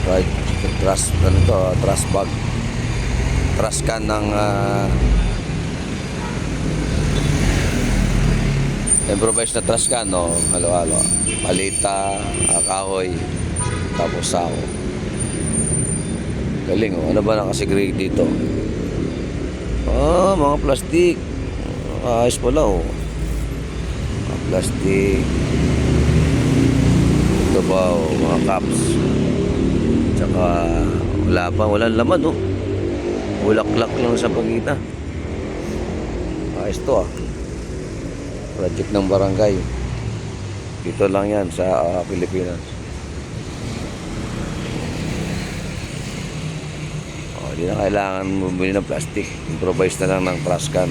Right, trash, ano to, trash bag, trash can ng improvise na trash can, no? Halo-halo, palita, kahoy, tapos sako. Galing, oh. Ano ba nakasigrade dito? Mga plastic. Ayos pala, oh. Mga plastic. Ito ba, oh, mga cups. Tsaka walang laman, oh. Bulaklak lang sa pagitan. Ayos to, ah. Project ng barangay. Dito lang yan sa Pilipinas. Di na kailangan bumili ng plastic. Improvise na lang ng trash can.